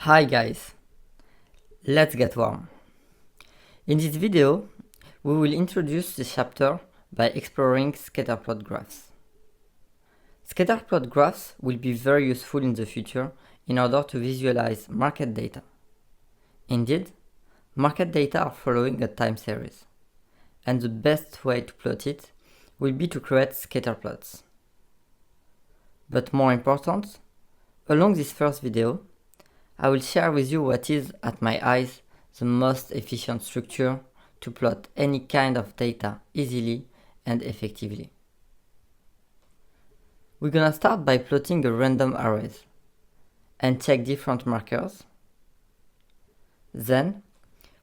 Hi guys, let's get warm. In this video, we will introduce this chapter by exploring scatterplot graphs. Scatterplot graphs will be very useful in the future in order to visualize market data. Indeed, market data are following a time series, and the best way to plot it will be to create scatterplots. But more important, along this first video, I will share with you what is, at my eyes, the most efficient structure to plot any kind of data easily and effectively. We're gonna start by plotting a random arrays and check different markers. Then,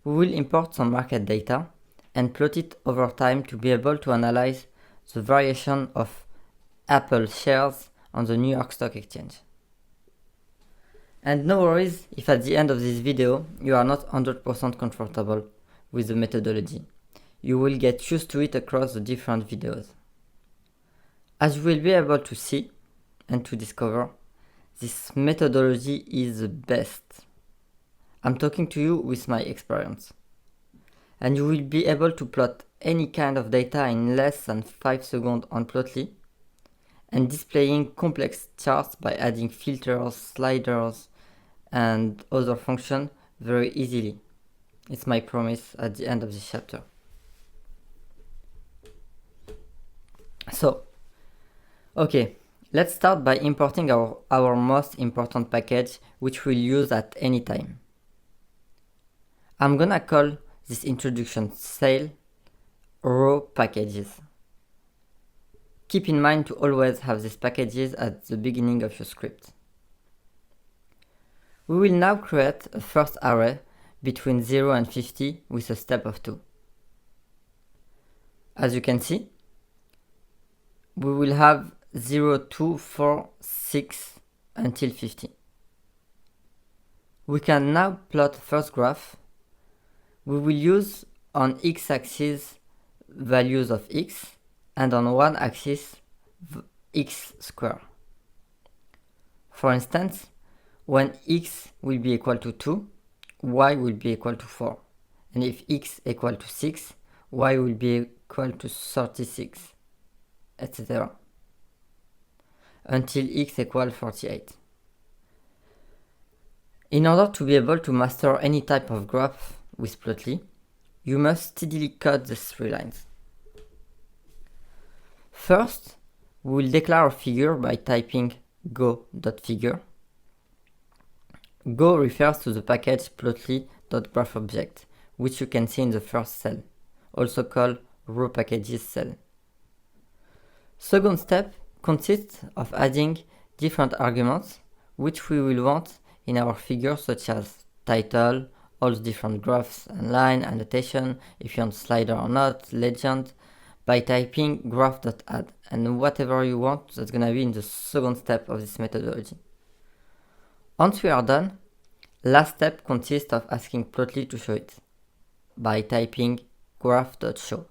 we will import some market data and plot it over time to be able to analyze the variation of Apple shares on the New York Stock Exchange. And no worries if at the end of this video you are not 100% comfortable with the methodology. You will get used to it across the different videos. As you will be able to see and to discover, this methodology is the best. I'm talking to you with my experience. And you will be able to plot any kind of data in less than 5 seconds on Plotly and displaying complex charts by adding filters, sliders, and other functions very easily. It's my promise at the end of this chapter. So, okay, let's start by importing our most important package, which we'll use at any time. I'm gonna call this introduction sale raw packages. Keep in mind to always have these packages at the beginning of your script. We will now create a first array between 0 and 50 with a step of 2. As you can see, we will have 0, 2, 4, 6 until 50. We can now plot first graph. We will use on x-axis values of x and on y-axis x square. For instance, when x will be equal to 2, y will be equal to 4. And if x equal to 6, y will be equal to 36, etc. until x equal 48. In order to be able to master any type of graph with Plotly, you must steadily cut these 3 lines. First, we will declare a figure by typing go.figure. Go refers to the package plotly.graphObject, which you can see in the first cell, also called raw packages cell. Second step consists of adding different arguments which we will want in our figure, such as title, all the different graphs and line, annotation, if you want slider or not, legend, by typing graph.add, and whatever you want, that's gonna be in the second step of this methodology. Once we are done, last step consists of asking Plotly to show it by typing graph.show.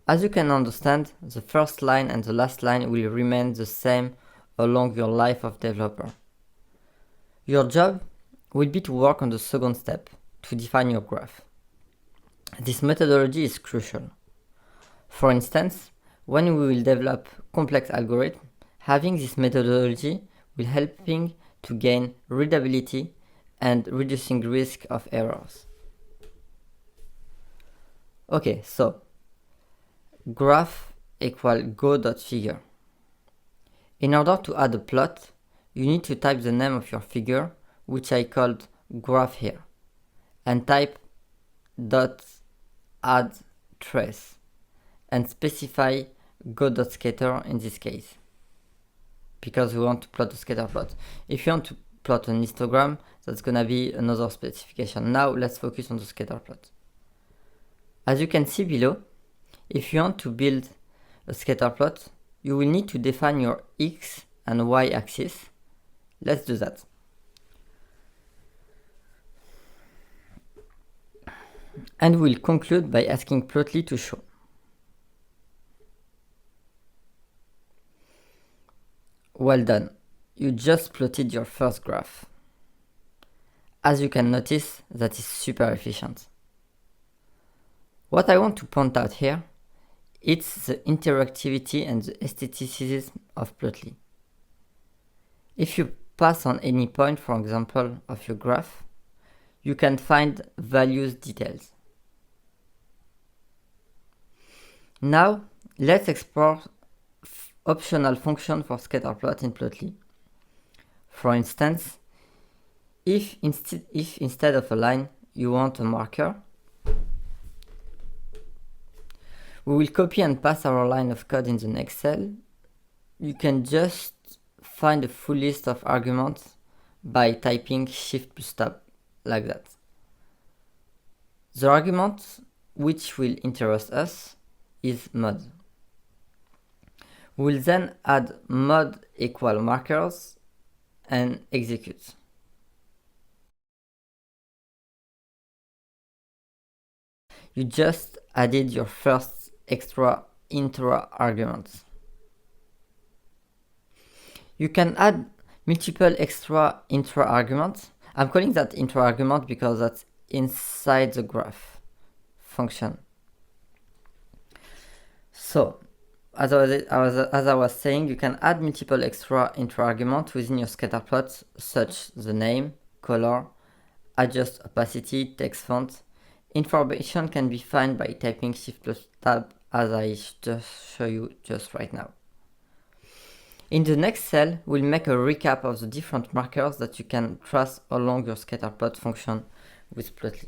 As you can understand, the first line and the last line will remain the same along your life of developer. Your job will be to work on the second step, to define your graph. This methodology is crucial. For instance, when we will develop complex algorithms, having this methodology will helping to gain readability and reducing risk of errors. Okay, so graph equal go.figure. In order to add a plot, you need to type the name of your figure, which I called graph here, and type .add trace and specify go.scatter in this case, because we want to plot a scatter plot. If you want to plot an histogram, that's gonna be another specification. Now let's focus on the scatter plot. As you can see below, if you want to build a scatter plot, you will need to define your x and y axis. Let's do that. And we'll conclude by asking Plotly to show. Well done, you just plotted your first graph. as you can notice, that is super efficient. What I want to point out here, it's the interactivity and the aestheticism of Plotly. If you pass on any point, for example, of your graph, you can find values details. Now, let's explore optional function for ScatterPlot in Plotly. For instance, if instead of a line, you want a marker, we will copy and paste our line of code in the next cell. You can just find a full list of arguments by typing Shift plus Tab, like that. The argument which will interest us is mod. We'll then add mod equal markers and execute. You just added your first extra intra arguments. You can add multiple extra intra arguments. I'm calling that intra argument because that's inside the graph function. So, as I was saying, you can add multiple extra intra arguments within your ScatterPlot, such the name, color, adjust opacity, text font. Information can be found by typing Shift plus Tab, as I just show you just right now. In the next cell, we'll make a recap of the different markers that you can trace along your ScatterPlot function with Plotly.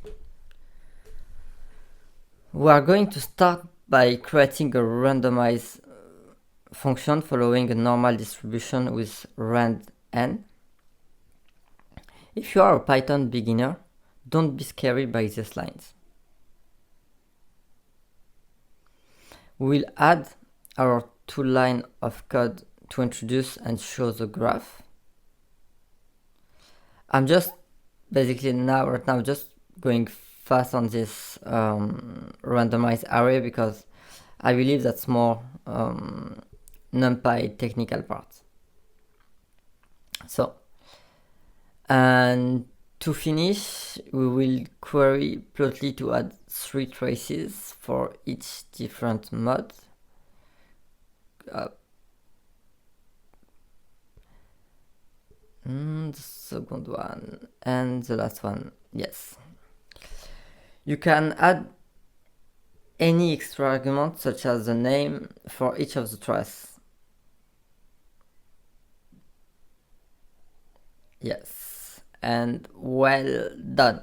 We are going to start by creating a randomized function following a normal distribution with rand n. If you are a Python beginner, don't be scary by these lines. We'll add our 2 lines of code to introduce and show the graph. I'm just basically right now just going fast on this randomized array because I believe that's more NumPy technical part. So, and to finish, we will query Plotly to add 3 traces for each different mod. The second one and the last one, yes. You can add any extra argument such as the name for each of the traces. Yes, and well done.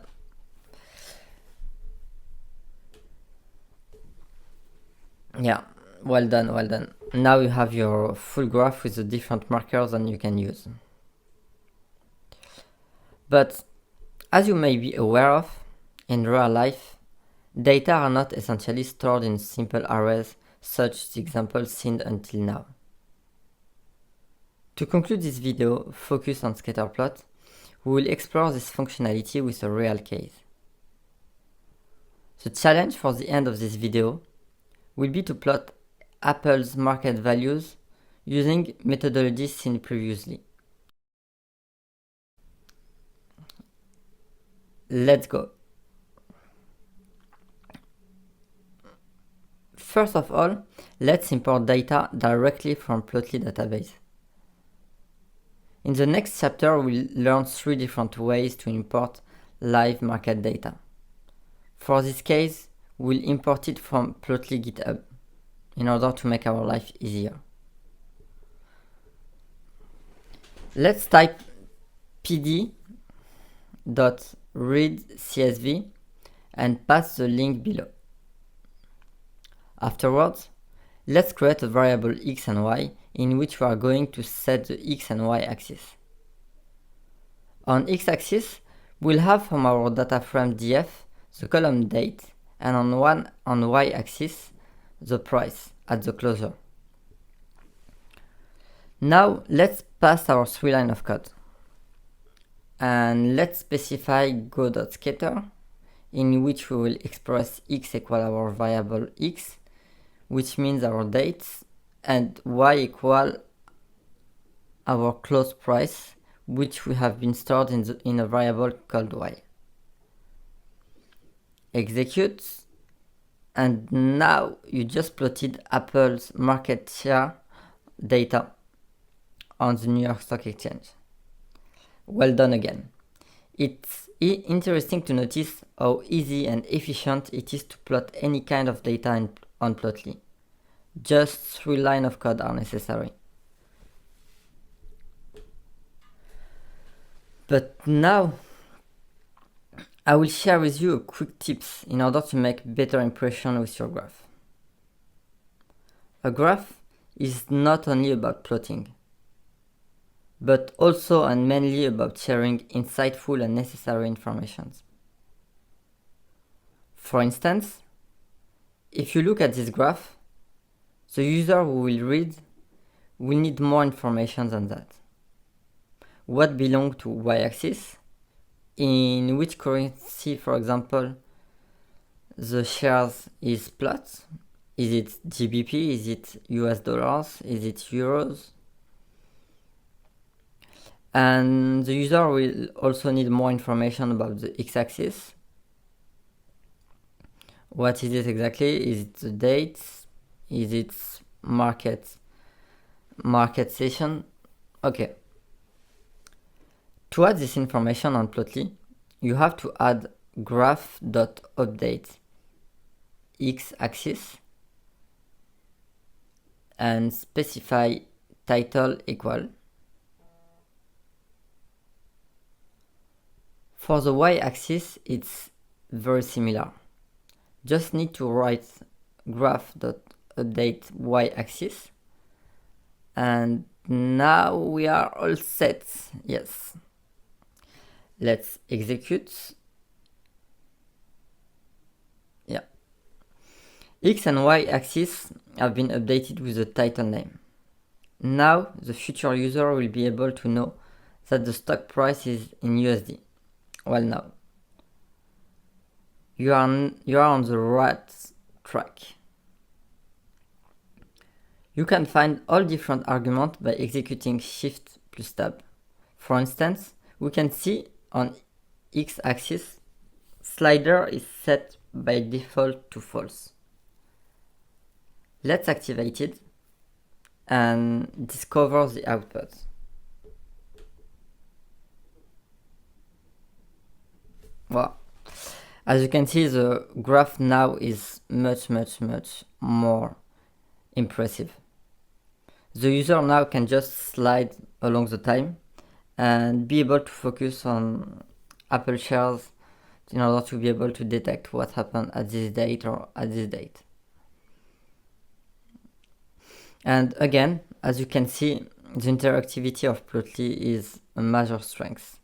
Yeah, well done, well done. Now you have your full graph with the different markers and you can use. But as you may be aware of, in real life, data are not essentially stored in simple arrays such as the example seen until now. To conclude this video focused on ScatterPlot, we will explore this functionality with a real case. The challenge for the end of this video will be to plot Apple's market values using methodologies seen previously. Let's go. First of all, let's import data directly from Plotly database. In the next chapter, we'll learn 3 different ways to import live market data. For this case, we'll import it from Plotly GitHub in order to make our life easier. Let's type pd.readcsv and pass the link below. Afterwards, let's create a variable x and y in which we are going to set the x and y axis. On x-axis, we'll have from our data frame df the column date, and on y-axis the price at the closure. Now let's pass our 3 lines of code. And let's specify go.scatter, in which we will express x equal our variable x, which means our dates, and y equal our close price, which we have been stored in a variable called y. Execute, and now you just plotted Apple's market share data on the New York Stock Exchange. Well done again. It's interesting to notice how easy and efficient it is to plot any kind of data on Plotly. Just 3 lines of code are necessary. But now I will share with you a quick tips in order to make better impression with your graph. A graph is not only about plotting, but also and mainly about sharing insightful and necessary information. For instance, if you look at this graph, the user who will read will need more information than that. What belongs to y-axis? In which currency, for example, the shares is plot? Is it GBP? Is it US dollars? Is it euros? And the user will also need more information about the x-axis. What is it exactly? Is it the date? Is it market session? Okay. To add this information on Plotly, you have to add graph.update x-axis and specify title equal. For the y-axis, it's very similar. Just need to write graph.update y-axis, and now we are all set. Yes. Let's execute. Yeah. X and Y axis have been updated with the title name. Now the future user will be able to know that the stock price is in USD. Well, now you are on the right track. You can find all different arguments by executing Shift plus Tab. For instance, we can see on x-axis, slider is set by default to false. Let's activate it and discover the output. Well, as you can see, the graph now is much more impressive. The user now can just slide along the time and be able to focus on Apple shares in order to be able to detect what happened at this date or at this date. And again, as you can see, the interactivity of Plotly is a major strength.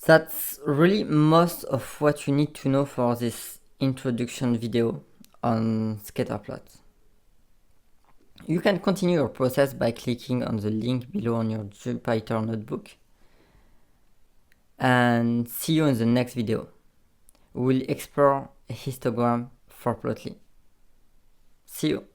That's really most of what you need to know for this introduction video on ScatterPlot. You can continue your process by clicking on the link below on your Jupyter notebook. And see you in the next video. We'll explore a histogram for Plotly. See you.